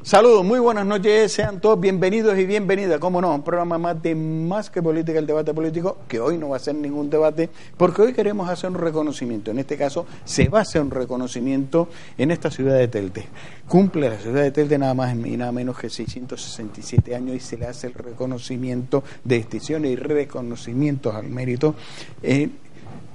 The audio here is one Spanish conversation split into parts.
Saludos, muy buenas noches, sean todos bienvenidos y bienvenidas, como no, un programa más de Más que Política, el debate político, que hoy no va a ser ningún debate, porque hoy queremos hacer un reconocimiento, en este caso se va a hacer un reconocimiento en esta ciudad de Telde. Cumple la ciudad de Telde nada más y nada menos que 667 años y se le hace el reconocimiento de distinciones y reconocimientos al mérito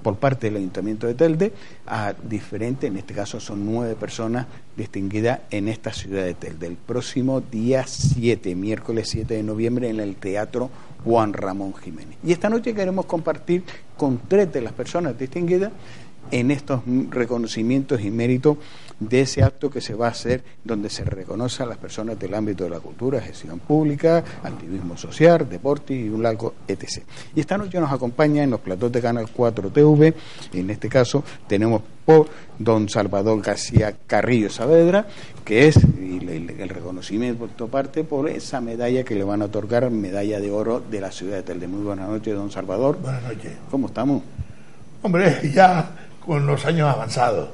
por parte del Ayuntamiento de Telde a diferentes, en este caso son 9 personas distinguidas en esta ciudad de Telde. El próximo día 7, miércoles 7 de noviembre, en el Teatro Juan Ramón Jiménez. Y esta noche queremos compartir con 3 de las personas distinguidas en estos reconocimientos y méritos de ese acto que se va a hacer, donde se reconoce a las personas del ámbito de la cultura, gestión pública, activismo social, deporte y un largo etc. Y esta noche nos acompaña en los platós de Canal 4 TV, en este caso tenemos por don Salvador García Carrillo Saavedra, que es el reconocimiento por parte por esa medalla que le van a otorgar, medalla de oro de la ciudad de Telde. Muy buenas noches, don Salvador. Buenas noches. ¿Cómo estamos? Hombre, ya con los años avanzados,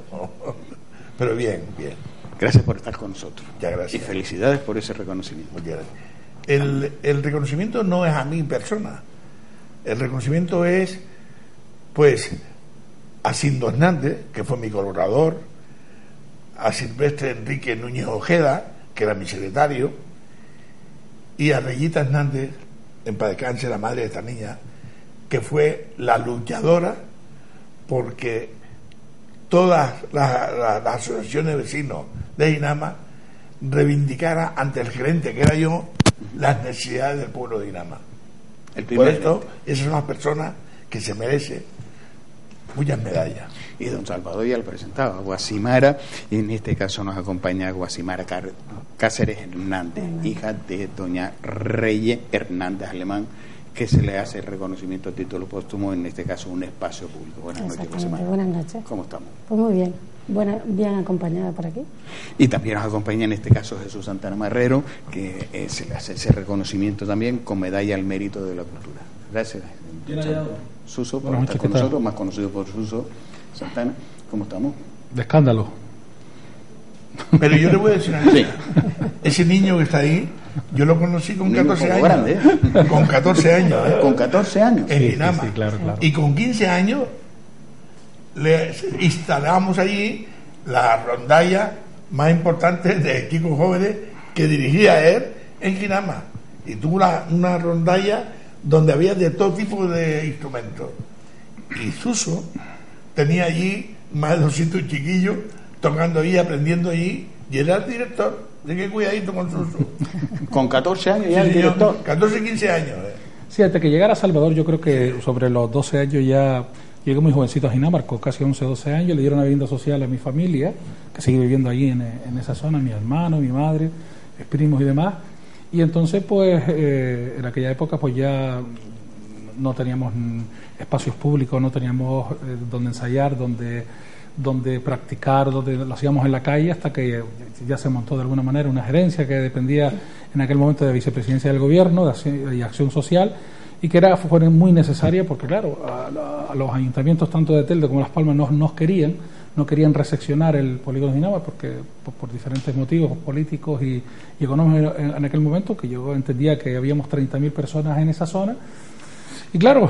pero bien, bien. Gracias por estar con nosotros. Muchas gracias. Y felicidades por ese reconocimiento. Muchas gracias. El reconocimiento no es a mi persona. El reconocimiento es, pues, a Sindo Hernández, que fue mi colaborador, a Silvestre Enrique Núñez Ojeda, que era mi secretario, y a Reyita Hernández, en paz descanse, la madre de esta niña, que fue la luchadora porque todas las asociaciones de vecinos de Dinama reivindicara ante el gerente, que era yo, las necesidades del pueblo de Dinama. Por esto, esas son las personas que se merecen muchas medallas. Y don Salvador ya lo presentaba, Guasimara, y en este caso nos acompaña Guasimara Cáceres Hernández, hija de doña Reyes Hernández Alemán, que se le hace el reconocimiento a título póstumo, en este caso un espacio público. Buenas noches, Guasimara. Buenas noches. ¿Cómo estamos? Pues muy bien, bien acompañada por aquí. Y también nos acompaña en este caso Jesús Santana Marrero, que se le hace ese reconocimiento también con medalla al mérito de la cultura. Gracias. Suso, por estar con nosotros, más conocido por Suso Santana. ¿Cómo estamos? De escándalo. Pero yo le voy a decir una cosa. Sí. Ese niño que está ahí, yo lo conocí con 14 años. Grande, ¿eh? Con 14 años. ¿Con 14 años? En Dinama. Sí, claro. Y con 15 años le instalamos allí la rondalla más importante de chicos jóvenes que dirigía él en Dinama. Y tuvo una rondalla donde había de todo tipo de instrumentos. Y Suso tenía allí más de 200 chiquillos tocando allí, aprendiendo allí, y era el director. De qué cuidadito con Suso. Con 14 años ya el director. 14, 15 años. Sí, hasta que llegara a Salvador, yo creo que sobre los 12 años ya llegué muy jovencito a Dinamarca, casi 11, 12 años, le dieron una vivienda social a mi familia, que sigue viviendo allí en esa zona, mi hermano, mi madre, mis primos y demás. Y entonces, pues, en aquella época, pues ya no teníamos espacios públicos, no teníamos donde ensayar, donde practicar, donde lo hacíamos en la calle, hasta que ya se montó de alguna manera una gerencia que dependía en aquel momento de vicepresidencia del gobierno y acción social, y que fue muy necesaria porque, claro, a los ayuntamientos tanto de Telde como Las Palmas no querían reseccionar el polígono de Dinama porque por diferentes motivos políticos y económicos en aquel momento, que yo entendía que habíamos 30.000 personas en esa zona. Y claro,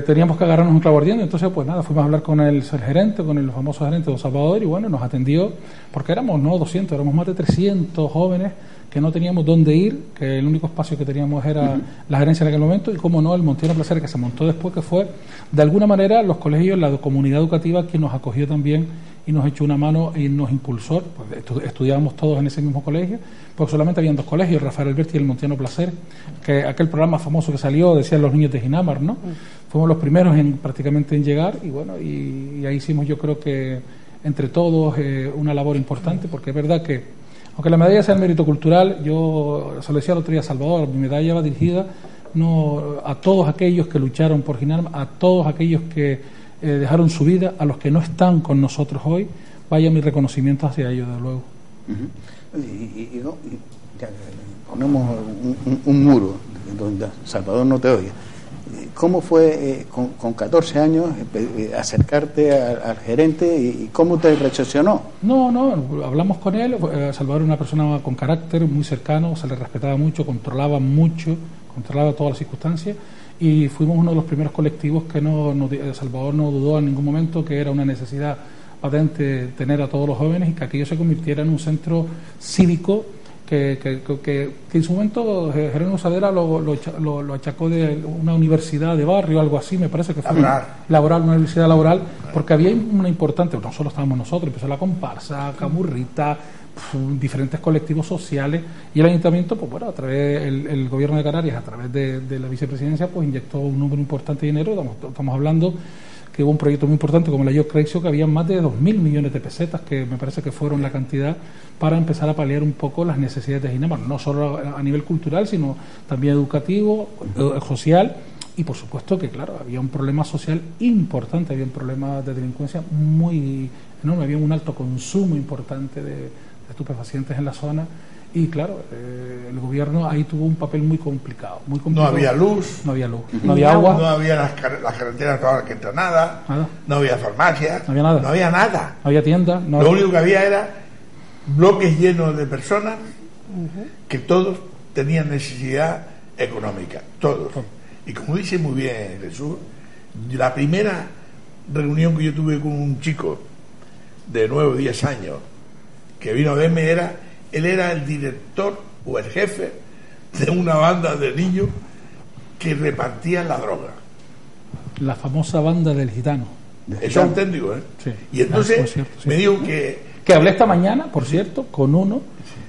teníamos que agarrarnos un clavo ardiendo. Entonces, pues nada, fuimos a hablar con el gerente, con el famoso gerente don Salvador, y bueno, nos atendió, porque éramos no 200, éramos más de 300 jóvenes que no teníamos dónde ir, que el único espacio que teníamos era la gerencia en aquel momento, y como no, el Montiano Placer, que se montó después, que fue de alguna manera los colegios, la comunidad educativa, quien nos acogió también y nos echó una mano y nos impulsó. Pues estudiábamos todos en ese mismo colegio, porque solamente habían 2 colegios, Rafael Alberti y el Montiano Placer, que aquel programa famoso que salió, decían los niños de Ginamar, ¿no? Fuimos los primeros prácticamente en llegar, y bueno, y ahí hicimos, yo creo que entre todos una labor importante, porque es verdad que aunque la medalla sea el mérito cultural, yo se lo decía el otro día a Salvador, mi medalla va dirigida no a todos aquellos que lucharon por Ginamar, a todos aquellos que dejaron su vida, a los que no están con nosotros hoy, vaya mi reconocimiento hacia ellos, de luego. Y ponemos un muro donde Salvador no te oye. ¿cómo fue con 14 años acercarte al gerente y cómo te recepcionó? No, hablamos con él. Salvador era una persona con carácter muy cercano, se le respetaba mucho, controlaba todas las circunstancias, y fuimos uno de los primeros colectivos que Salvador no dudó en ningún momento que era una necesidad patente tener a todos los jóvenes y que aquello se convirtiera en un centro cívico que en su momento Jerónimo Sadera lo achacó de una universidad de barrio, algo así, me parece que fue laboral, una universidad laboral, porque había una importante, no solo estábamos nosotros, empezó la comparsa, Camurrita, diferentes colectivos sociales, y el ayuntamiento, pues bueno, a través el gobierno de Canarias, a través de la vicepresidencia, pues inyectó un número importante de dinero. Estamos hablando que hubo un proyecto muy importante como la Yo Crecio, que había más de 2.000 millones de pesetas, que me parece que fueron la cantidad para empezar a paliar un poco las necesidades de Ginamar, no solo a nivel cultural, sino también educativo, social, y por supuesto que, claro, había un problema social importante, había un problema de delincuencia muy enorme, había un alto consumo importante de estupefacientes en la zona. Y claro, el gobierno ahí tuvo un papel muy complicado. No había luz. No había agua. No había las carreteras todas que entran nada. No había farmacias. No había nada. No había nada. No había tiendas. Lo único que había era bloques llenos de personas que todos tenían necesidad económica. Todos. Y como dice muy bien Jesús, la primera reunión que yo tuve con un chico de 9 o 10 años que vino a verme él era el director o el jefe de una banda de niños que repartían la droga. La famosa banda del gitano. Eso es auténtico, ¿eh? Sí. Y entonces cierto, sí. me dijo que hablé esta mañana, por cierto, con uno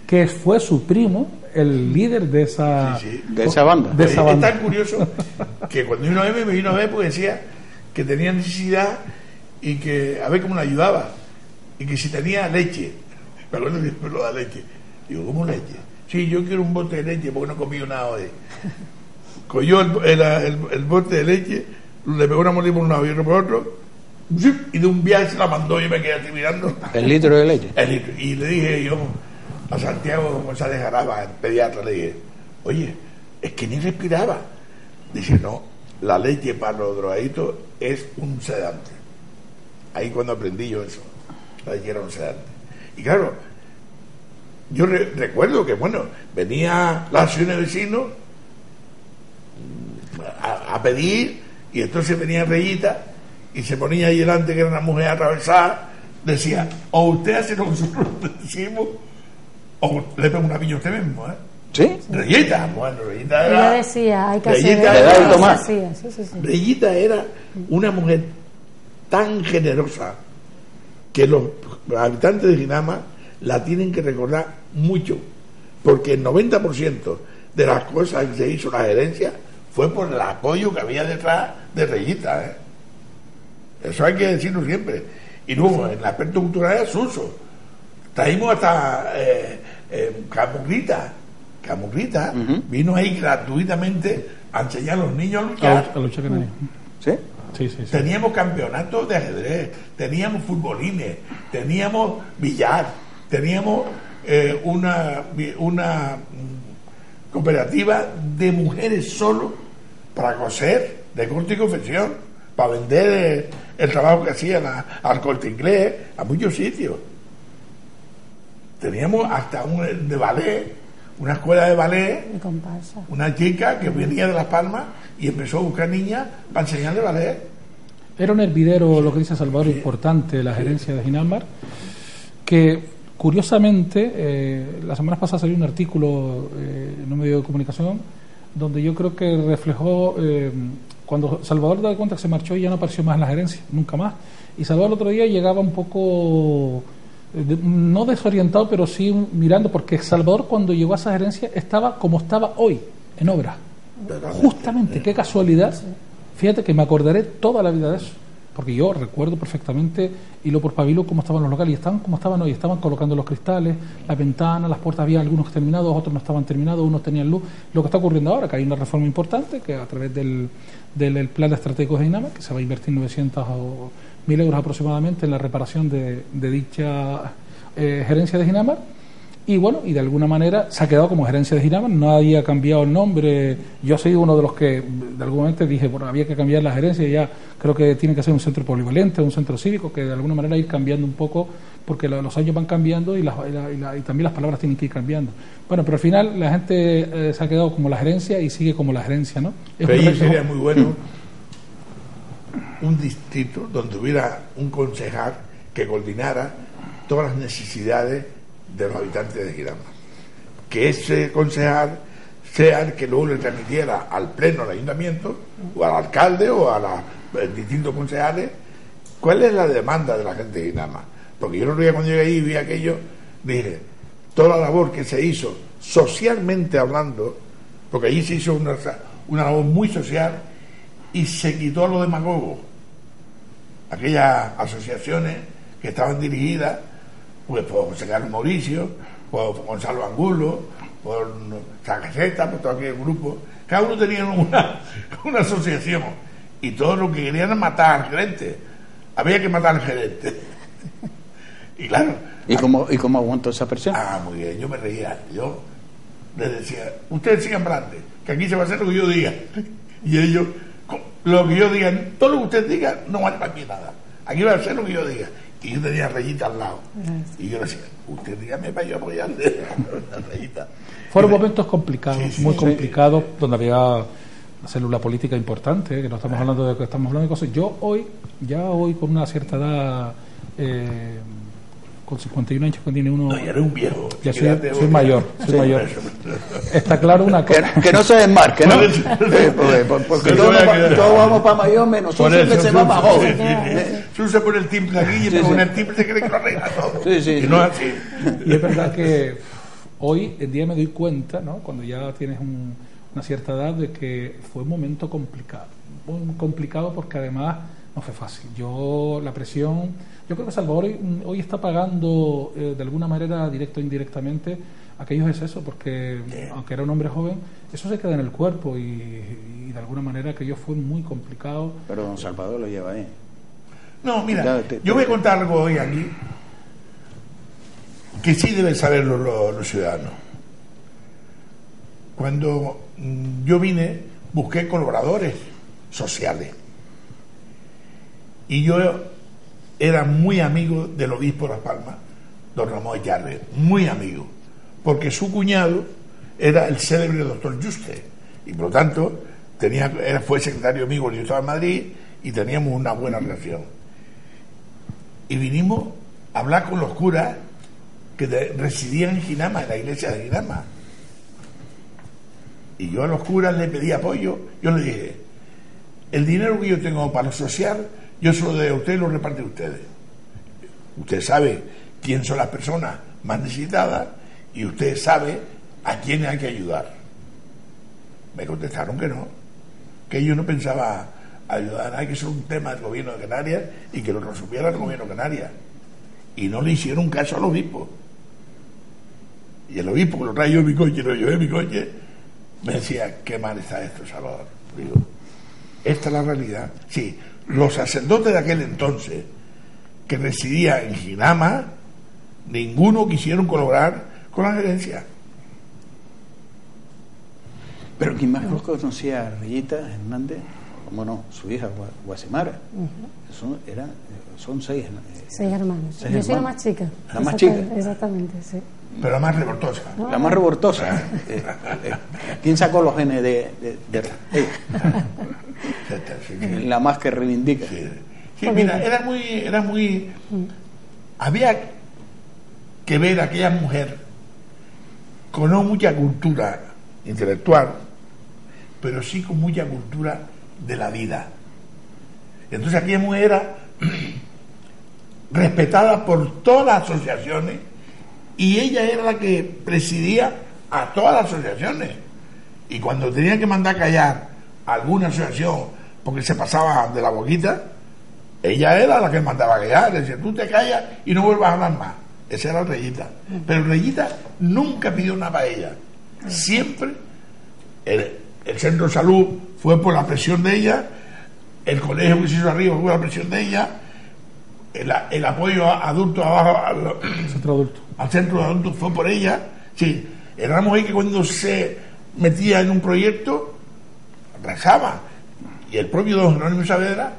que fue su primo, el líder de esa, de esa banda. Es tan curioso que cuando vino a verme, me vino a ver porque decía que tenía necesidad y que a ver cómo le ayudaba. Y que si tenía leche, me acuerdo que me lo da leche. Digo, ¿cómo leche? Sí, yo quiero un bote de leche porque no he comido nada hoy. Cogió el bote de leche, le pegó una molida por un lado y otro por otro, y de un viaje se la mandó y yo me quedé así mirando. ¿El litro de leche? El litro. Y le dije yo a Santiago González Jaraba, el pediatra, le dije, oye, es que ni respiraba. Dice, no, la leche para los drogaditos es un sedante. Ahí cuando aprendí yo eso, la leche era un sedante. Y claro, yo recuerdo que, bueno, venía la asociación de vecinos a pedir, y entonces venía Reyita y se ponía ahí delante, que era una mujer atravesada, decía, o usted hace lo que nosotros decimos, o le pega una piña a usted mismo, ¿eh? ¿Sí? Reyita, bueno, Reyita era... Ella decía, hay que Reyita hacer... Sí. Reyita era una mujer tan generosa que los habitantes de Ginama la tienen que recordar mucho, porque el 90% de las cosas que se hizo la gerencia fue por el apoyo que había detrás de Reyita, ¿eh? Eso hay que decirlo siempre. Y luego, en el aspecto cultural era Suso. Traímos hasta Camurrita vino ahí gratuitamente a enseñar a los niños a luchar. A luchar con ellos. ¿Sí? Sí. Teníamos campeonatos de ajedrez, teníamos futbolines, teníamos billar, teníamos una cooperativa de mujeres solo para coser, de corte y confección, para vender el trabajo que hacían al Corte Inglés, a muchos sitios. Teníamos hasta de ballet, una escuela de ballet, una chica que venía de Las Palmas y empezó a buscar niñas para enseñarle ballet. Era un hervidero, lo que dice Salvador, importante, la gerencia de Ginamar, que curiosamente, la semana pasada salió un artículo en un medio de comunicación donde yo creo que reflejó, cuando Salvador da cuenta que se marchó y ya no apareció más en la gerencia, nunca más, y Salvador el otro día llegaba un poco... no desorientado, pero sí mirando, porque Salvador cuando llegó a esa gerencia estaba como estaba hoy, en obra. Justamente, qué casualidad. Fíjate que me acordaré toda la vida de eso, porque yo recuerdo perfectamente, hilo por pabilo, cómo estaban los locales, y estaban como estaban hoy, estaban colocando los cristales, las ventanas, las puertas, había algunos terminados, otros no estaban terminados, unos tenían luz. Lo que está ocurriendo ahora, que hay una reforma importante, que a través del plan estratégico de Ginamar, que se va a invertir 900.000 euros aproximadamente en la reparación de dicha gerencia de Ginamar, Y bueno, y de alguna manera se ha quedado como gerencia de Ginama, nadie ha cambiado el nombre. Yo soy uno de los que de algún momento dije, bueno, había que cambiar la gerencia, y ya creo que tiene que ser un centro polivalente, un centro cívico, que de alguna manera ir cambiando un poco, porque los años van cambiando y también las palabras tienen que ir cambiando. Bueno, pero al final la gente se ha quedado como la gerencia y sigue como la gerencia, ¿no? Pero ahí sería muy bueno un distrito donde hubiera un concejal que coordinara todas las necesidades de los habitantes de Ginama. Que ese concejal sea el que luego le transmitiera al pleno del ayuntamiento, o al alcalde, o a los distintos concejales, cuál es la demanda de la gente de Ginama. Porque yo el otro día cuando llegué ahí y vi aquello, dije, toda la labor que se hizo socialmente hablando, porque allí se hizo una labor muy social y se quitó a los demagogos, aquellas asociaciones que estaban dirigidas pues por José Carlos Mauricio, por Gonzalo Angulo, por Sacaseta, por todo aquel grupo. Cada uno tenía una asociación y todo lo que querían era matar al gerente. Había que matar al gerente. Y claro. ¿Y cómo aguantó esa presión? Ah, muy bien, yo me reía. Yo les decía, ustedes sigan adelante, que aquí se va a hacer lo que yo diga. Y ellos, lo que yo diga, todo lo que ustedes digan, no vale para mí nada. Aquí va a hacer lo que yo diga. Y yo tenía a Rayita al lado. Y yo le decía, usted dígame para yo apoyarle a Rayita. Fueron momentos complicados, sí, muy complicados, donde había una célula política importante, que no estamos hablando de que estamos hablando de cosas. Yo hoy con una cierta edad, con 51 años, que tiene uno. No, ya eres un viejo. Ya soy mayor. Está claro una cosa. Que no se desmarque, ¿no? Porque todos vamos para mayor, menos Suso, que se va para joven. Suso se pone el timbre aquí y me pone el timbre, se cree que lo arregla todo. Y no es así. Y es verdad que hoy en día me doy cuenta, ¿no?, cuando ya tienes una cierta edad, de que fue un momento complicado. Muy complicado porque además no fue fácil. La presión, yo creo que Salvador hoy está pagando de alguna manera, directo o indirectamente, aquellos excesos, porque aunque era un hombre joven, eso se queda en el cuerpo y de alguna manera aquello fue muy complicado. Pero don Salvador lo lleva ahí. No, mira, yo voy a contar algo hoy aquí que sí deben saber los ciudadanos. Cuando yo vine, busqué colaboradores sociales. Y yo era muy amigo del obispo de Las Palmas, don Ramón Yarre, muy amigo, porque su cuñado era el célebre doctor Juste, y por lo tanto fue secretario mío cuando yo estaba en Madrid, y teníamos una buena relación. Y vinimos a hablar con los curas que residían en Ginama, en la iglesia de Ginama. Y yo a los curas les pedí apoyo. Yo les dije, el dinero que yo tengo para lo social, yo se lo doy a ustedes y lo reparte a ustedes. Usted sabe quién son las personas más necesitadas y usted sabe a quién hay que ayudar. Me contestaron que no, que ellos no pensaban ayudar, hay que ser un tema del gobierno de Canarias y que lo resolviera el gobierno de Canarias. Y no le hicieron caso al obispo. Y el obispo, que lo trae yo en mi coche, lo llevé en mi coche, me decía, qué mal está esto, Salvador. Digo, esta es la realidad. Sí, los sacerdotes de aquel entonces que residían en Ginama, ninguno quisieron colaborar con la gerencia. Pero quien más conocía a Rayita Hernández, como no, su hija Guasimara. Son 6 hermanos. Yo soy la más chica. La más chica. Exactamente, sí. Pero la más revoltosa. La más revoltosa. ¿Quién sacó los genes de la más que reivindica? Sí, mira, era muy había que ver a aquella mujer con no mucha cultura intelectual, pero sí con mucha cultura de la vida. Entonces aquella mujer era respetada por todas las asociaciones y ella era la que presidía a todas las asociaciones, y cuando tenían que mandar callar a alguna asociación porque se pasaba de la boquita, ella era la que mandaba callar, decía, tú te callas y no vuelvas a hablar más. Esa era Rayita. Pero Rayita nunca pidió nada para ella. Siempre el centro de salud fue por la presión de ella, el colegio que se hizo arriba fue por la presión de ella, el apoyo a adultos abajo, centro adulto, al centro de adultos, fue por ella. Sí, éramos ahí que cuando se metía en un proyecto, rezaba. Y el propio don Jerónimo Saavedra,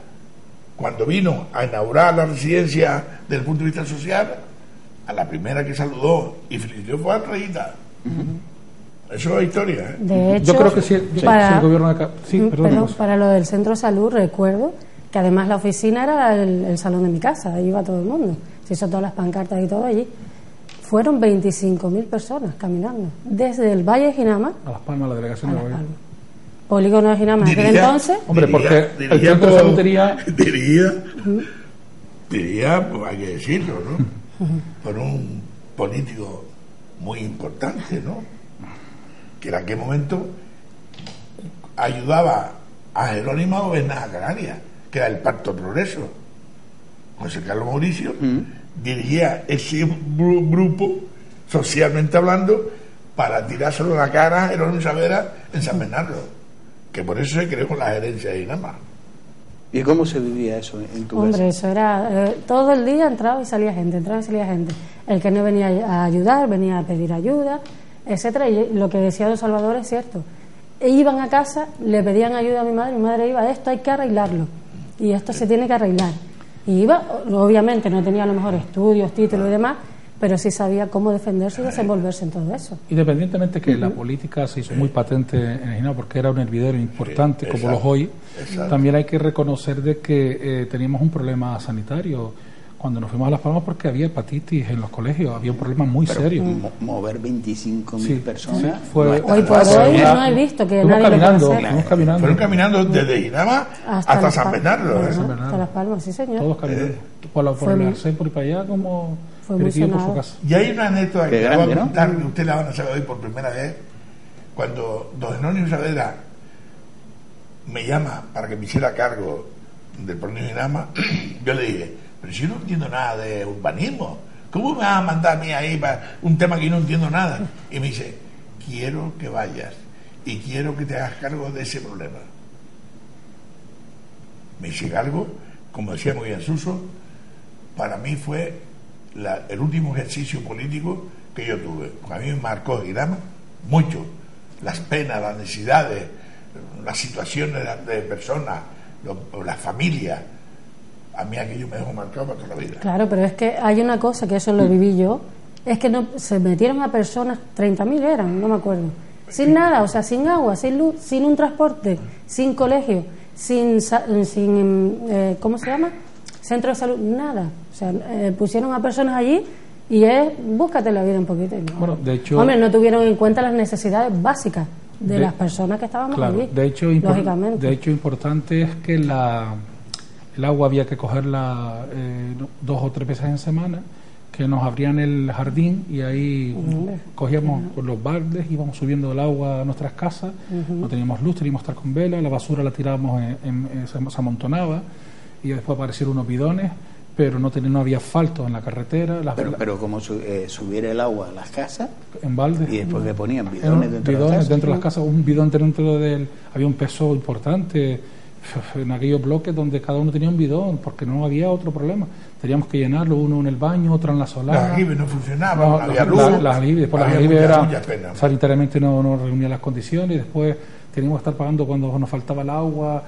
cuando vino a inaugurar la residencia desde el punto de vista social, a la primera que saludó y felicitó fue a Rayita. Eso es historia, ¿eh? De hecho, yo creo que sí, el gobierno de acá. Sí, perdón, para lo del centro de salud, recuerdo que además la oficina era el salón de mi casa, ahí iba todo el mundo. Se hizo todas las pancartas y todo allí. Fueron 25.000 personas caminando, desde el Valle de Jinama a Las Palmas, la delegación de Valle. Polígono de Jinama, desde entonces. Hombre, porque el centro de salud diría, pues hay que decirlo, ¿no? Por un político muy importante, ¿no? Que en aquel momento ayudaba a Jerónimo a gobernar a Canarias, que era el Pacto de Progreso. José Carlos Mauricio dirigía ese grupo, socialmente hablando, para tirárselo a la cara a Jerónimo Saavedra en San Bernardo, que por eso se creó con la gerencia de Jinama. ¿Y cómo se vivía eso en tu casa? Hombre, eso era todo el día entraba y salía gente. El que no venía a ayudar, venía a pedir ayuda, etcétera. Y lo que decía don Salvador es cierto. Iban a casa, le pedían ayuda a mi madre iba, esto hay que arreglarlo, y esto se tiene que arreglar. Y iba, obviamente no tenía a lo mejor estudios, títulos y demás, pero sí sabía cómo defenderse y desenvolverse en todo eso. Independientemente que la política se hizo muy patente en el Jinama porque era un hervidero importante como los hoy, también hay que reconocer de que teníamos un problema sanitario cuando nos fuimos a Las Palmas porque había hepatitis en los colegios, había un problema muy serio. Mover 25.000 personas. Fue, hoy por hoy no he visto que nadie fuimos caminando. Fueron caminando desde Jinama hasta San Bernardo. Hasta Las Palmas, sí señor. Todos caminando. Por el Arcén, por para allá, como por su casa. Y hay una anécdota que le voy a contar, que usted la van a saber hoy por primera vez, cuando don Jerónimo Saavedra me llama para que me hiciera cargo del Polígono de Jinama. Yo le dije, pero si yo no entiendo nada de urbanismo, ¿cómo me vas a mandar a mí ahí para un tema que yo no entiendo nada? Y me dice, quiero que vayas y quiero que te hagas cargo de ese problema. Me hice cargo, como decía muy bien Suso, para mí fue el último ejercicio político que yo tuve. A mí me marcó Jinama mucho, las penas, las necesidades, las situaciones de personas, las familias. A mí aquello me dejó marcado para toda la vida. Claro, pero es que hay una cosa que eso lo viví yo, es que no se metieron a personas, 30.000 eran, no me acuerdo, sin nada, o sea, sin agua, sin luz, sin un transporte, sin colegio, sin ¿cómo se llama? Centro de salud, nada. O sea, pusieron a personas allí y búscate la vida un poquito. ¿No? Bueno, de hecho, hombre, no tuvieron en cuenta las necesidades básicas de las personas que estábamos allí. De hecho, lógicamente. De hecho, importante es que el agua había que cogerla 2 o 3 veces en semana, que nos abrían el jardín y ahí cogíamos con los baldes, íbamos subiendo el agua a nuestras casas, no teníamos luz, teníamos que estar con vela, la basura la tirábamos, se amontonaba y después aparecieron unos bidones, pero no había asfalto en la carretera. Pero como subir el agua a las casas en balde, y después que ponían bidones dentro de las casas, un bidón dentro del, había un peso importante en aquellos bloques donde cada uno tenía un bidón porque no había otro problema, teníamos que llenarlo, uno en el baño, otro en la solana. Las aljibes no funcionaban, no había luz, las aljibes eran sanitariamente no reunían las condiciones y después teníamos que estar pagando cuando nos faltaba el agua,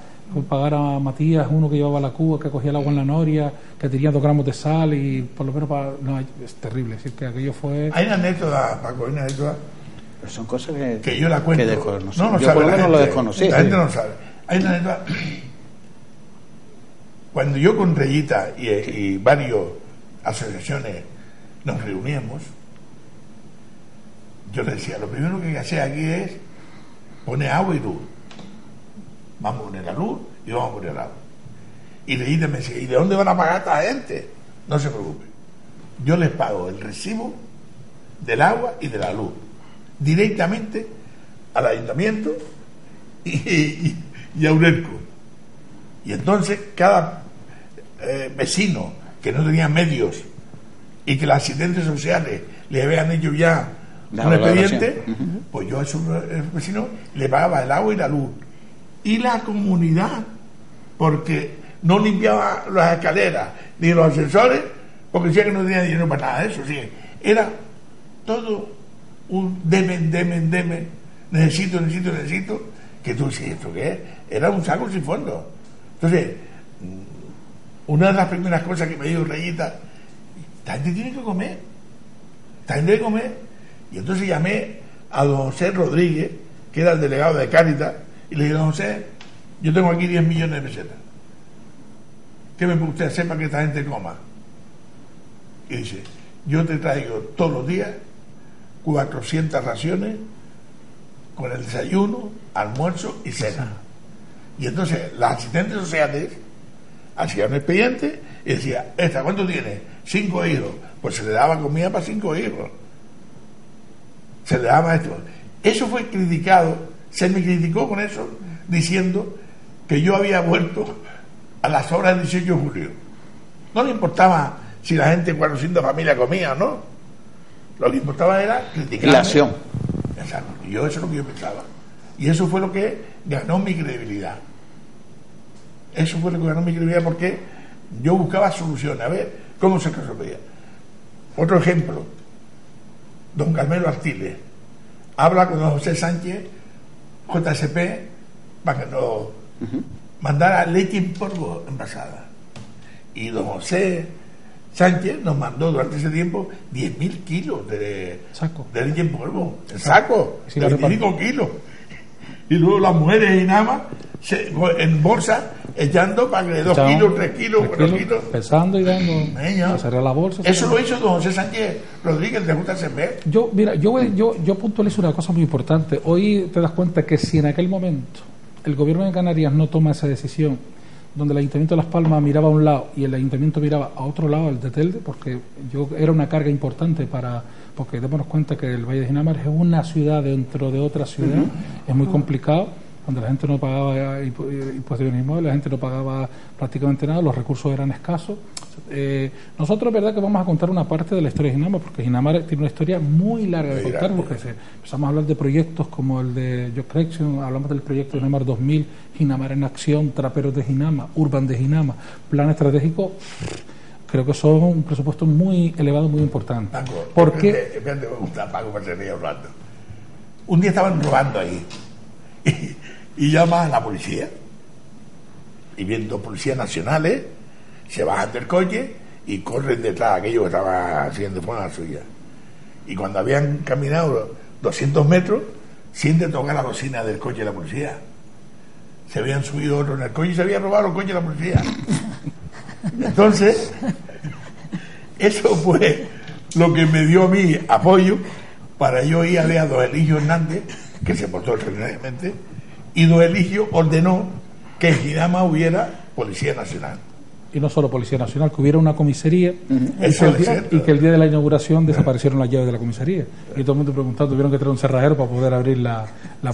pagar a Matías, uno que llevaba la cuba, que cogía el agua en la noria, que tenía 2 gramos de sal y por lo menos es terrible, es decir, que aquello fue... Hay una anécdota, Paco, pero son cosas que yo la cuento, yo por lo menos lo desconocí. La gente no sabe. Hay una anécdota. Cuando yo con Rayita y varias asociaciones nos reuníamos, yo le decía, lo primero que hay que hacer aquí es poner agua y luz. Vamos a poner la luz y vamos a poner el agua. Y Rayita me decía, ¿y de dónde van a pagar a esta gente? No se preocupe, yo les pago el recibo del agua y de la luz directamente al ayuntamiento y a UNESCO. Y entonces cada vecino que no tenía medios y que las asistentes sociales le habían hecho ya un expediente, pues yo a esos vecinos le pagaba el agua y la luz. Y la comunidad, porque no limpiaba las escaleras ni los ascensores, porque decía que no tenía dinero para nada de eso. Sí. era todo un deme, necesito, que tú dices, ¿esto qué es? Era un saco sin fondo. Entonces, una de las primeras cosas que me dijo Rayita, esta gente tiene que comer, y entonces llamé a don José Rodríguez, que era el delegado de Cáritas, y le dije, don José, yo tengo aquí 10 millones de pesetas, ¿qué me puede usted hacer para que esta gente coma? Y dice, yo te traigo todos los días 400 raciones con el desayuno, almuerzo y cena. Y entonces las asistentes sociales hacían un expediente y decía, ¿esta cuánto tiene? 5 hijos. Pues se le daba comida para 5 hijos. Se le daba esto. Eso fue criticado, se me criticó con eso, diciendo que yo había vuelto a las obras del 18 de julio. No le importaba si la gente 400 familias comía o no. Lo que importaba era criticar la acción. Exacto. Y yo, eso es lo que yo pensaba. Y eso fue lo que ganó mi credibilidad. Eso fue lo que ganó mi credibilidad, porque yo buscaba soluciones, a ver cómo se resolvía. Otro ejemplo, don Carmelo Artiles habla con don José Sánchez, JSP, para que nos mandara leche en polvo envasada. Y don José Sánchez nos mandó durante ese tiempo 10.000 kilos de leche en polvo, en saco, sí, 25 kilos. Y luego las mujeres y nada más en bolsa echando para que 2 kilos, 3 kilos, 4 kilos, pesando y dando la bolsa. Eso lo hizo don José Sánchez Rodríguez de JSP. Yo puntualizo una cosa muy importante. Hoy te das cuenta que si en aquel momento el gobierno de Canarias no toma esa decisión, donde el Ayuntamiento de Las Palmas miraba a un lado y el Ayuntamiento miraba a otro lado, el de Telde, porque era una carga importante porque démonos cuenta que el Valle de Ginamar es una ciudad dentro de otra ciudad, es muy complicado, cuando la gente no pagaba impuestos de bienes inmuebles, la gente no pagaba prácticamente nada, los recursos eran escasos. Nosotros es verdad que vamos a contar una parte de la historia de Ginamar, porque Ginamar tiene una historia muy larga de contar, porque empezamos a hablar de proyectos como el de Job Creation, hablamos del proyecto de Ginamar 2000, Ginamar en Acción, Traperos de Ginamar, Urban de Ginamar, Plan Estratégico. Creo que son un presupuesto muy elevado, muy importante. Paco, porque me gusta, Paco, me seguía hablando. Un día estaban robando ahí y llama a la policía, y viendo policías nacionales se bajan del coche y corren detrás de aquello que estaba haciendo forma la suya. Y cuando habían caminado 200 metros, sienten tocar la bocina del coche de la policía. Se habían subido otros en el coche y se habían robado los coches de la policía. Entonces, eso fue lo que me dio a mí apoyo para yo ir a ver a don Eligio Hernández, que se portó extraordinariamente, y don Eligio ordenó que en Ginamar hubiera Policía Nacional. Y no solo Policía Nacional, que hubiera una comisaría y que el día de la inauguración desaparecieron las llaves de la comisaría. Y todo el mundo preguntando, tuvieron que traer un cerrajero para poder abrir la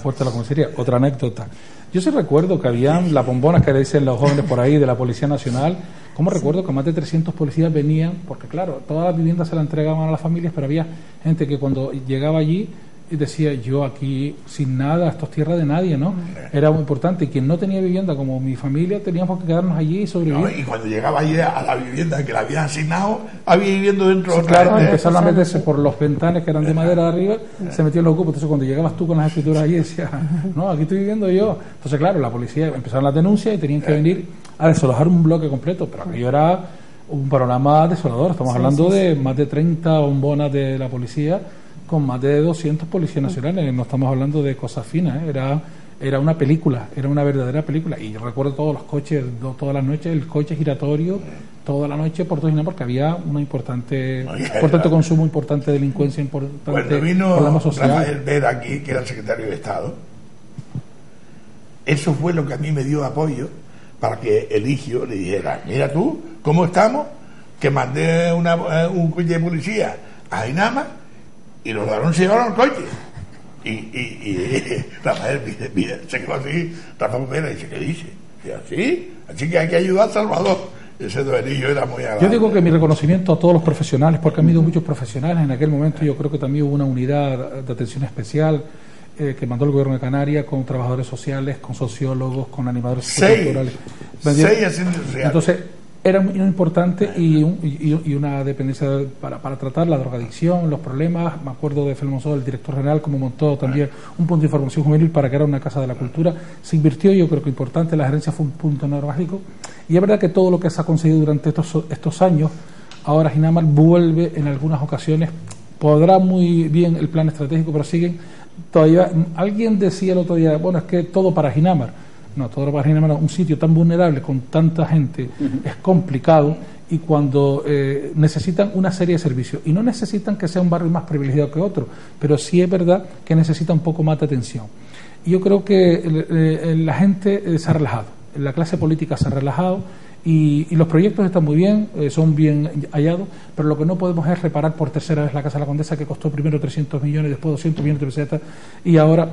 puerta de la comisaría. Otra anécdota. Yo sí recuerdo que habían las bombonas que le dicen los jóvenes por ahí de la Policía Nacional. ¿Cómo recuerdo que más de 300 policías venían? Porque claro, todas las viviendas se las entregaban a las familias, pero había gente que cuando llegaba allí y decía, yo aquí sin nada, esto es tierra de nadie, ¿no? Era muy importante, y quien no tenía vivienda como mi familia teníamos que quedarnos allí y sobrevivir. No, y cuando llegaba allí a la vivienda que la habían asignado, había viviendo dentro de otra. Claro, empezaron a meterse por los ventanes que eran de madera de arriba, se metían los cupos. Entonces cuando llegabas tú con las escrituras allí decías, no, aquí estoy viviendo yo. Entonces claro, la policía empezaron las denuncias y tenían que venir a desalojar un bloque completo, pero aquello era un panorama desolador. Estamos hablando de más de 30 bombonas de la policía con más de 200 policías nacionales. No estamos hablando de cosas finas, era una película, era una verdadera película. Y yo recuerdo todos los coches, todas las noches, el coche giratorio, toda la noche por todo Ginamar, porque había una importante consumo, importante delincuencia, importante cuando vino problema social. Rafael Vera aquí, que era el secretario de Estado, eso fue lo que a mí me dio apoyo para que Eligio le dijera, mira tú, ¿cómo estamos? Que mandé un coche de policía a Ginamar y los ladrones se llevaron el coche. Y Rafael se quedó así, Rafael Vera dice, ¿qué dice? Así que hay que ayudar a Salvador. Ese duelillo era muy agradable. Yo digo que mi reconocimiento a todos los profesionales, porque han habido muchos profesionales en aquel momento. Yo creo que también hubo una unidad de atención especial que mandó el gobierno de Canarias, con trabajadores sociales, con sociólogos, con animadores culturales. 6 asistentes sociales. Entonces, era muy importante y una dependencia para tratar la drogadicción, los problemas. Me acuerdo de Felmonso, el director general, como montó también un punto de información juvenil para que era una casa de la cultura. Se invirtió, yo creo que importante, la gerencia fue un punto neurálgico. Y es verdad que todo lo que se ha conseguido durante estos años, ahora Ginamar vuelve en algunas ocasiones. Podrá muy bien el plan estratégico, pero siguen todavía. Alguien decía el otro día, bueno, es que todo para Ginamar. No, todo para Ginamar, un sitio tan vulnerable con tanta gente, es complicado, y cuando necesitan una serie de servicios, y no necesitan que sea un barrio más privilegiado que otro, pero sí es verdad que necesita un poco más de atención. Y yo creo que la gente se ha relajado, la clase política se ha relajado, y los proyectos están muy bien, son bien hallados, pero lo que no podemos es reparar por tercera vez la Casa de la Condesa, que costó primero 300 millones, después 200 millones de pesetas, y ahora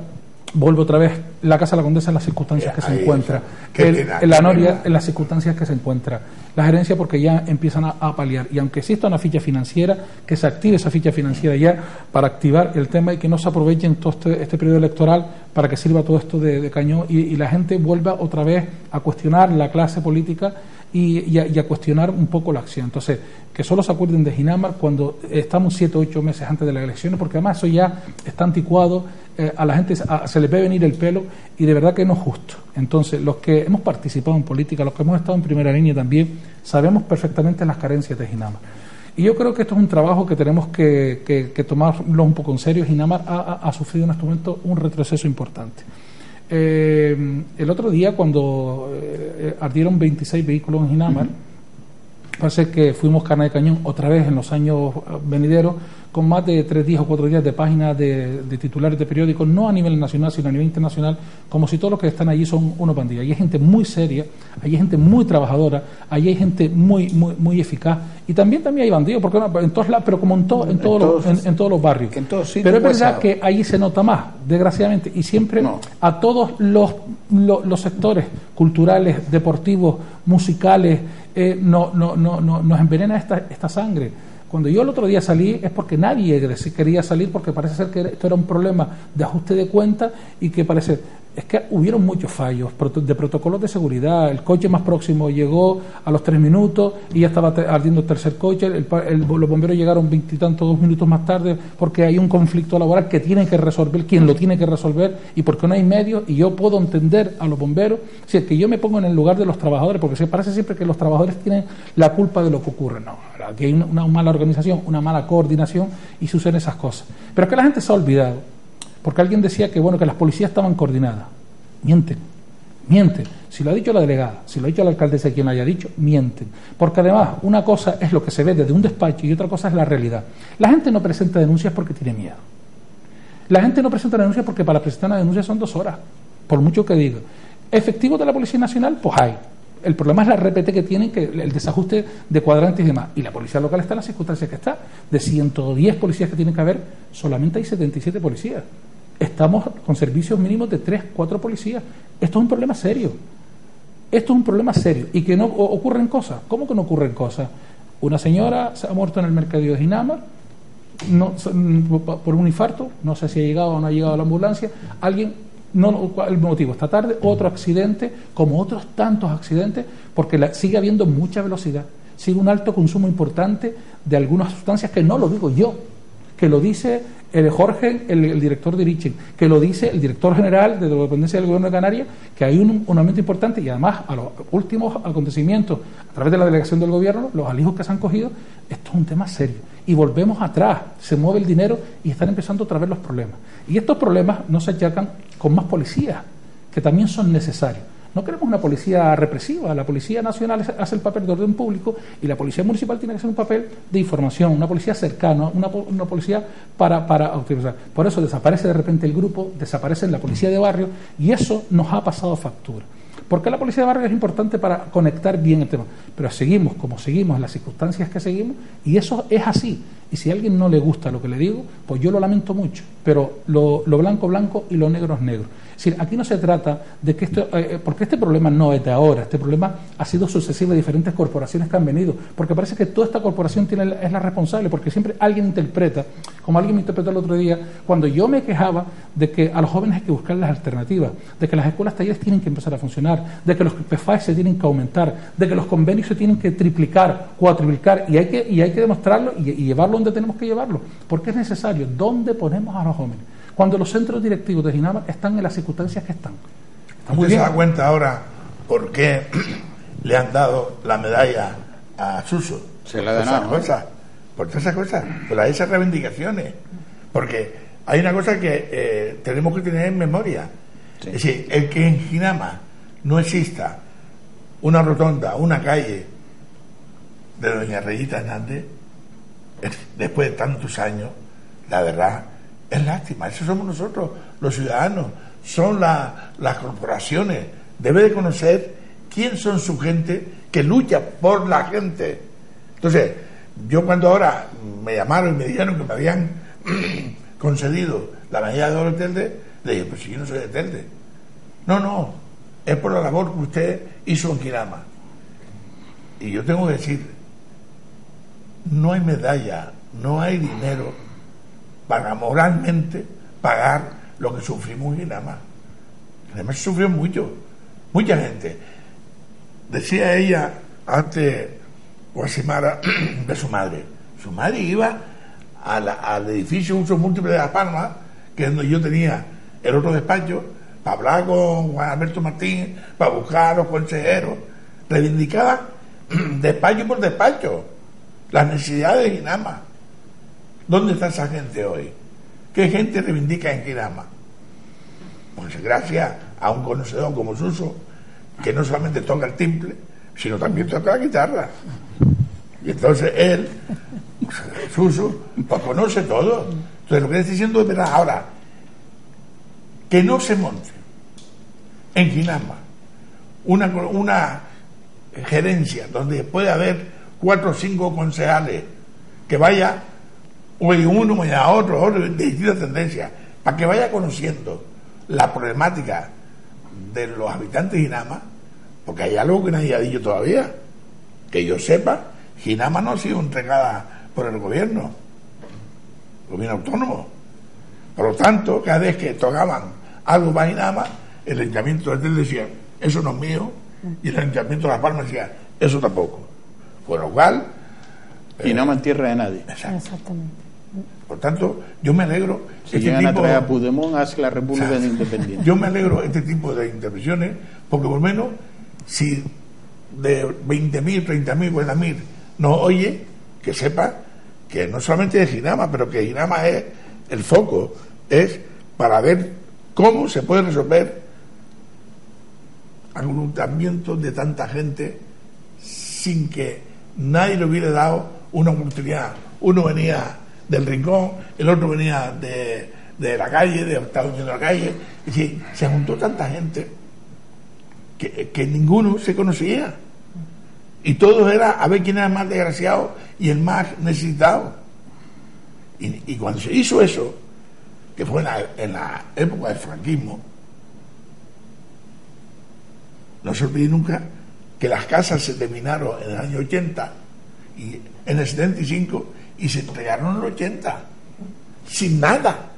vuelve otra vez la Casa de la Condesa en las circunstancias que se encuentra, en la Noria en las circunstancias que se encuentra la gerencia, porque ya empiezan a paliar, y aunque exista una ficha financiera, que se active esa ficha financiera ya para activar el tema, y que no se aprovechen todo este periodo electoral para que sirva todo esto de cañón, y la gente vuelva otra vez a cuestionar la clase política y a cuestionar un poco la acción. Entonces, que solo se acuerden de Ginamar cuando estamos 7 o 8 meses antes de las elecciones, porque además eso ya está anticuado, a la gente se les ve venir el pelo, y de verdad que no es justo. Entonces, los que hemos participado en política, los que hemos estado en primera línea también, sabemos perfectamente las carencias de Ginamar. Y yo creo que esto es un trabajo que tenemos que tomarlo un poco en serio. Ginamar ha sufrido en este momento un retroceso importante. El otro día, cuando ardieron 26 vehículos en Ginamar, parece que fuimos carne de cañón otra vez en los años venideros, con más de 3 días o 4 días de páginas de titulares de periódicos, no a nivel nacional, sino a nivel internacional, como si todos los que están allí son unos bandidos. Allí hay gente muy seria, allí hay gente muy trabajadora, allí hay gente muy eficaz, y también hay bandidos, porque en todos lados, pero como en todos los barrios. Pero es verdad que allí se nota más, desgraciadamente, y siempre a todos los sectores culturales, deportivos, musicales, nos envenena esta sangre. Cuando yo el otro día salí es porque nadie quería salir, porque parece ser que esto era un problema de ajuste de cuentas, y que es que hubieron muchos fallos de protocolos de seguridad. El coche más próximo llegó a los 3 minutos y ya estaba ardiendo el tercer coche. Los bomberos llegaron 20 y tantos 2 minutos más tarde, porque hay un conflicto laboral que tienen que resolver quien lo tiene que resolver, y porque no hay medios. Y yo puedo entender a los bomberos, si es que yo me pongo en el lugar de los trabajadores, porque se parece siempre que los trabajadores tienen la culpa de lo que ocurre. No, aquí hay una mala organización, una mala coordinación, y suceden esas cosas. Pero es que la gente se ha olvidado, porque alguien decía que las policías estaban coordinadas. Mienten. Si lo ha dicho la delegada, si lo ha dicho la alcaldesa, quien lo haya dicho, mienten. Porque además, una cosa es lo que se ve desde un despacho y otra cosa es la realidad. La gente no presenta denuncias porque tiene miedo. La gente no presenta denuncias porque para presentar una denuncia son 2 horas, por mucho que diga. ¿Efectivos de la Policía Nacional? Pues hay. El problema es la RPT que tienen, que el desajuste de cuadrantes y demás. Y la policía local está en las circunstancias que está. De 110 policías que tienen que haber, solamente hay 77 policías. Estamos con servicios mínimos de 3, 4 policías. Esto es un problema serio. Y que no ocurren cosas. ¿Cómo que no ocurren cosas? Una señora se ha muerto en el mercadillo de Ginamar, por un infarto. No sé si ha llegado o no ha llegado a la ambulancia. El motivo, esta tarde, otro accidente, como otros tantos accidentes, porque sigue habiendo mucha velocidad, sigue un alto consumo importante de algunas sustancias, que no lo digo yo, que lo dice Jorge, el director de Irichen, que lo dice el director general de la dependencia del Gobierno de Canarias, que hay un aumento importante, y además a los últimos acontecimientos, a través de la delegación del Gobierno, los alijos que se han cogido. Esto es un tema serio, y volvemos atrás, se mueve el dinero y están empezando otra vez los problemas, y estos problemas no se achacan con más policías, que también son necesarios. No queremos una policía represiva. La Policía Nacional hace el papel de orden público, y la Policía Municipal tiene que hacer un papel de información, una policía cercana, una policía para utilizar. Por eso desaparece de repente el grupo, desaparece la policía de barrio, y eso nos ha pasado factura. Porque la policía de barrio es importante para conectar bien el tema, pero seguimos como seguimos, en las circunstancias que seguimos, y eso es así. Y si a alguien no le gusta lo que le digo, pues yo lo lamento mucho, pero lo blanco, blanco, y lo negro es negro. Es decir, aquí no se trata de que esto, porque este problema no es de ahora, este problema ha sido sucesivo de diferentes corporaciones que han venido, porque parece que toda esta corporación es la responsable, porque siempre alguien interpreta, como alguien me interpretó el otro día, cuando yo me quejaba de que a los jóvenes hay que buscar las alternativas, de que las escuelas talleres tienen que empezar a funcionar, de que los PFAS se tienen que aumentar, de que los convenios se tienen que triplicar, cuatriplicar, y hay que demostrarlo y llevarlo donde tenemos que llevarlo, porque es necesario. ¿Dónde ponemos a los jóvenes? Cuando los centros directivos de Ginama están en las circunstancias que están. ¿Usted se da cuenta ahora por qué le han dado la medalla a Suso? Se la ha ganado. Por todas esas cosas, por esas reivindicaciones. Porque hay una cosa que tenemos que tener en memoria. Sí. Es decir, el que en Ginama no exista una rotonda, una calle de doña Reyita Hernández, después de tantos años, la verdad, es lástima. Eso somos nosotros, los ciudadanos, son las corporaciones. Debe de conocer quién son su gente que lucha por la gente. Entonces, yo cuando ahora me llamaron y me dijeron que me habían concedido la medalla de oro de Telde, le dije, pues si yo no soy de Telde. No, es por la labor que usted hizo en Ginama. Y yo tengo que decir, no hay medalla, no hay dinero para moralmente pagar lo que sufrimos en Ginama. Además sufrió mucho, mucha gente. Decía ella antes, Guasimara, de su madre. Su madre iba al edificio Uso Múltiple de Las Palmas, que es donde yo tenía el otro despacho, para hablar con Juan Alberto Martín, para buscar a los consejeros. Reivindicaba despacho por despacho las necesidades de Ginama. ¿Dónde está esa gente hoy? ¿Qué gente reivindica en Ginama? Pues gracias a un conocedor como Suso, que no solamente toca el timbre, sino también toca la guitarra. Y entonces él, Suso, pues conoce todo. Entonces lo que estoy diciendo es verdad. Ahora, que no se monte en Ginama una gerencia donde puede haber 4 o 5 concejales que vaya hoy uno, mañana otro de distintas tendencias, para que vaya conociendo la problemática de los habitantes de Ginama, porque hay algo que nadie ha dicho todavía. Que yo sepa, Ginama no ha sido entregada por el gobierno autónomo. Por lo tanto, cada vez que tocaban algo para Ginama, el ayuntamiento de Telde decía, eso no es mío, y el ayuntamiento de Las Palmas decía, eso tampoco. Con lo cual... Ginama en tierra de nadie. Exactamente. Por tanto, yo me alegro. Si llegan a traer a Puigdemont, hace la República Independiente. Yo me alegro este tipo de intervenciones, porque por lo menos, si de 20.000, 30.000, 40.000 nos oye, que sepa que no solamente es Ginama, pero que Ginama es el foco, es para ver cómo se puede resolver aglutinamiento de tanta gente sin que nadie le hubiera dado una oportunidad. Uno venía del rincón, el otro venía de la calle, de estar durmiendo en la calle. Es decir, se juntó tanta gente que ninguno se conocía. Y todo era a ver quién era el más desgraciado y el más necesitado. Y cuando se hizo eso, que fue en la época del franquismo, no se olvide nunca que las casas se terminaron en el año 80 y en el 75 y se entregaron en el 80 sin nada.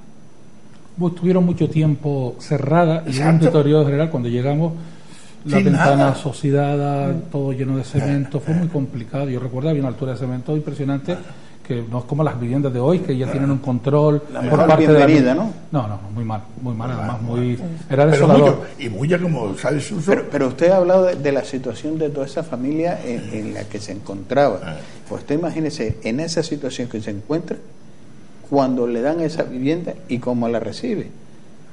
Estuvieron mucho tiempo cerradas y en un deterioro general. Cuando llegamos, la ventana oxidada, todo lleno de cemento, fue muy complicado. Yo recuerdo, había una altura de cemento impresionante, que no es como las viviendas de hoy, que ya tienen un control por parte de la... ¿no? No, muy mal, además, era desolador. Mucha como sabe Suso. Pero usted ha hablado de la situación de toda esa familia en la que se encontraba. Pues usted imagínese en esa situación que se encuentra, cuando le dan esa vivienda y cómo la recibe.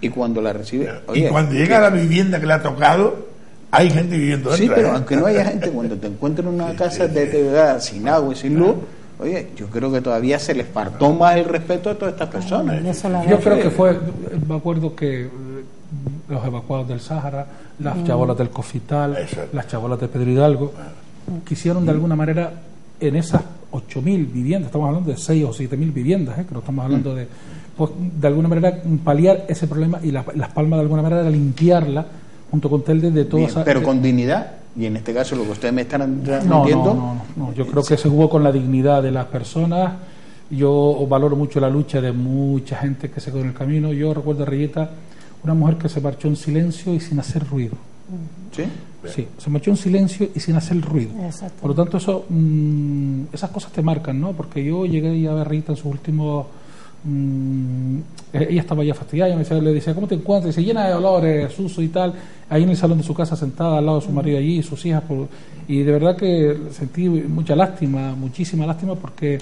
Y cuando la recibe... Oye, y cuando llega a la vivienda que le ha tocado, hay gente viviendo dentro. Sí, pero aunque no haya gente, cuando te encuentras en una casa deteriorada, sin agua y sin luz, oye, yo creo que todavía se les faltó más el respeto a todas estas personas. Yo creo que fue, me acuerdo que los evacuados del Sáhara, las chabolas del Cofital, las chabolas de Pedro Hidalgo, quisieron de alguna manera en esas 8.000 viviendas, estamos hablando de 6 o 7.000 viviendas, que no estamos hablando de, pues, de alguna manera paliar ese problema, y Las Palmas de alguna manera era limpiarla junto con Telde de toda esa... Pero con dignidad, y en este caso lo que ustedes me están transmitiendo... No, yo creo que se jugó con la dignidad de las personas. Yo valoro mucho la lucha de mucha gente que se quedó en el camino. Yo recuerdo a Reyeta, una mujer que se marchó en silencio y sin hacer ruido. ¿Sí? Sí, se marchó en silencio y sin hacer ruido. Por lo tanto, eso, esas cosas te marcan, ¿no? Porque yo llegué a ver a Reyeta en sus últimos... ella estaba ya fastidiada, le decía, ¿cómo te encuentras? Y se llena de olores, suso y tal, ahí en el salón de su casa, sentada al lado de su marido allí y sus hijas, y de verdad que sentí mucha lástima, muchísima lástima, porque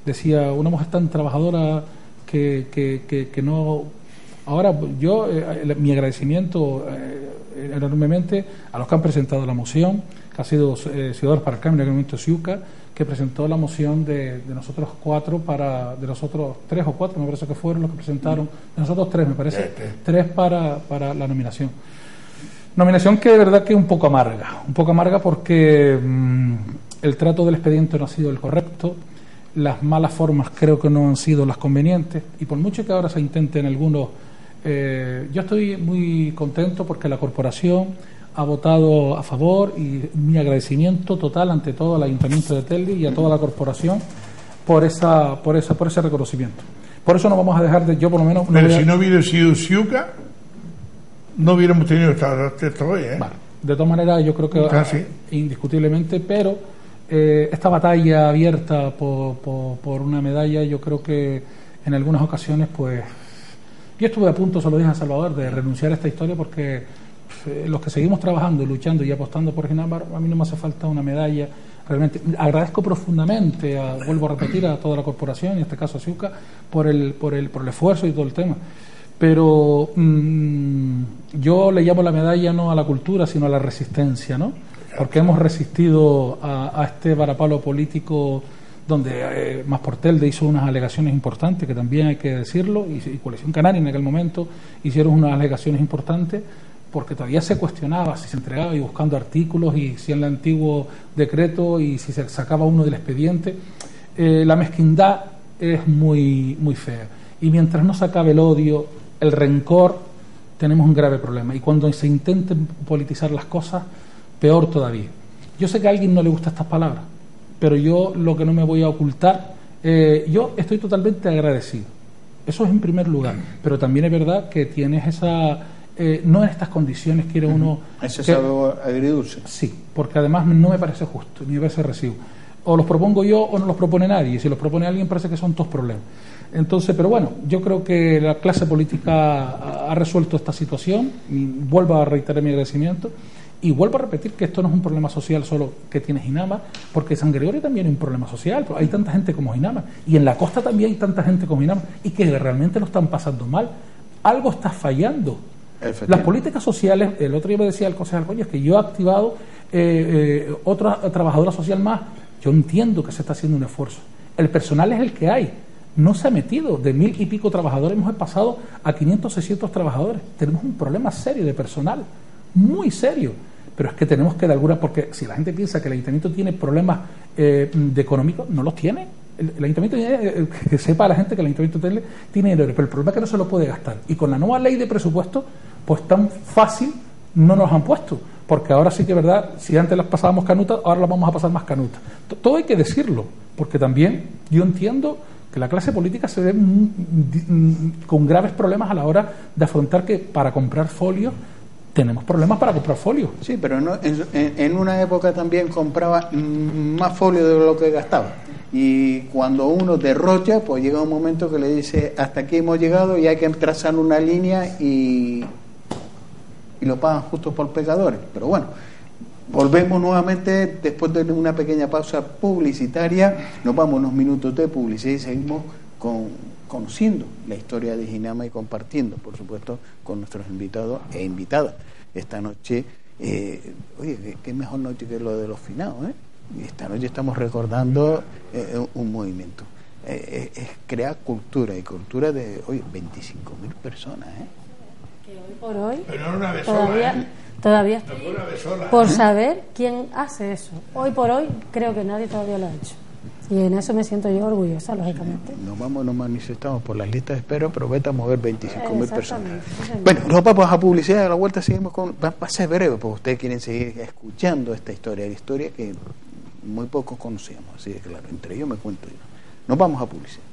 decía, una mujer tan trabajadora que no... Ahora yo, mi agradecimiento enormemente a los que han presentado la moción, que ha sido Ciudadanos para el Cambio, en el momento Ciuca, que presentó la moción de nosotros 4 de nosotros 3 o 4, me parece que fueron los que presentaron, de nosotros 3, me parece, 3 para la nominación. Nominación que de verdad que es un poco amarga porque el trato del expediente no ha sido el correcto, las malas formas creo que no han sido las convenientes, y por mucho que ahora se intenten algunos, yo estoy muy contento porque la corporación ha votado a favor, y mi agradecimiento total ante todo al Ayuntamiento de Telde y a toda la corporación por ese reconocimiento. Por eso no vamos a dejar de, yo por lo menos... Pero si no hubiera sido Ciuca, no hubiéramos tenido esta hoy, ¿eh? Vale. De todas maneras, yo creo que indiscutiblemente, pero esta batalla abierta por una medalla, yo creo que en algunas ocasiones, pues... Yo estuve a punto, se lo dije a Salvador, de renunciar a esta historia, porque los que seguimos trabajando y luchando y apostando por Ginamar, a mí no me hace falta una medalla. Realmente agradezco profundamente, vuelvo a repetir, a toda la corporación, en este caso a Ciuca, por el esfuerzo y todo el tema. Pero yo le llamo la medalla no a la cultura, sino a la resistencia, ¿no? Porque hemos resistido a este varapalo político donde Más por Telde hizo unas alegaciones importantes, que también hay que decirlo, y Coalición Canaria en aquel momento hicieron unas alegaciones importantes, porque todavía se cuestionaba si se entregaba, y buscando artículos, y si en el antiguo decreto, y si se sacaba uno del expediente. La mezquindad es muy, muy fea, y mientras no se acabe el odio, el rencor, tenemos un grave problema, y cuando se intenten politizar las cosas, peor todavía. Yo sé que a alguien no le gustan estas palabras, pero yo lo que no me voy a ocultar, yo estoy totalmente agradecido, eso es en primer lugar, pero también es verdad que tienes esa, no en estas condiciones quiere uno... Ese sabor agridulce. Sí, porque además no me parece justo, ni me parece recibo. O los propongo yo o no los propone nadie, y si los propone alguien parece que son todos problemas. Entonces, pero bueno, yo creo que la clase política ha resuelto esta situación, y vuelvo a reiterar mi agradecimiento. Y vuelvo a repetir que esto no es un problema social solo que tiene Ginamar, porque San Gregorio también es un problema social, hay tanta gente como Ginamar, y en la costa también hay tanta gente como Ginamar, y que realmente lo están pasando mal. Algo está fallando. Las políticas sociales, el otro día me decía el concejal Coñas que yo he activado otra trabajadora social más. Yo entiendo que se está haciendo un esfuerzo. El personal es el que hay. No se ha metido. De 1000 y pico trabajadores hemos pasado a 500, 600 trabajadores. Tenemos un problema serio de personal, muy serio. Pero es que tenemos que de alguna, porque si la gente piensa que el ayuntamiento tiene problemas de económicos, no los tiene. El ayuntamiento tiene, que sepa la gente que el ayuntamiento tiene dinero, pero el problema es que no se lo puede gastar. Y con la nueva ley de presupuesto, pues tan fácil no nos han puesto. Porque ahora sí que es verdad, si antes las pasábamos canutas, ahora las vamos a pasar más canutas. Todo hay que decirlo, porque también yo entiendo que la clase política se ve con graves problemas a la hora de afrontar que para comprar folios tenemos problemas para comprar folio. Sí, pero no, en una época también compraba más folio de lo que gastaba. Y cuando uno derrocha, pues llega un momento que le dice, hasta aquí hemos llegado y hay que trazar una línea y lo pagan justo por pecadores. Pero bueno, volvemos nuevamente después de una pequeña pausa publicitaria. Nos vamos unos minutos de publicidad y seguimos conociendo la historia de Ginamar y compartiendo, por supuesto, con nuestros invitados e invitadas. Esta noche, oye, qué mejor noche que lo de los finados, ¿eh? Esta noche estamos recordando un movimiento. Es crear cultura, y cultura de, oye, 25.000 personas, ¿eh? Que hoy por hoy pero no una vez todavía no una vez sola, por saber quién hace eso. Hoy por hoy creo que nadie todavía lo ha hecho. Y en eso me siento yo orgullosa, lógicamente. Nos manifestamos por las listas de espera, pero vete a mover 25.000 personas. Exactamente. Bueno, nos vamos a publicidad, a la vuelta seguimos con... Va a ser breve, porque ustedes quieren seguir escuchando esta historia que muy pocos conocíamos, así de claro, entre ellos me cuento yo. Nos vamos a publicidad.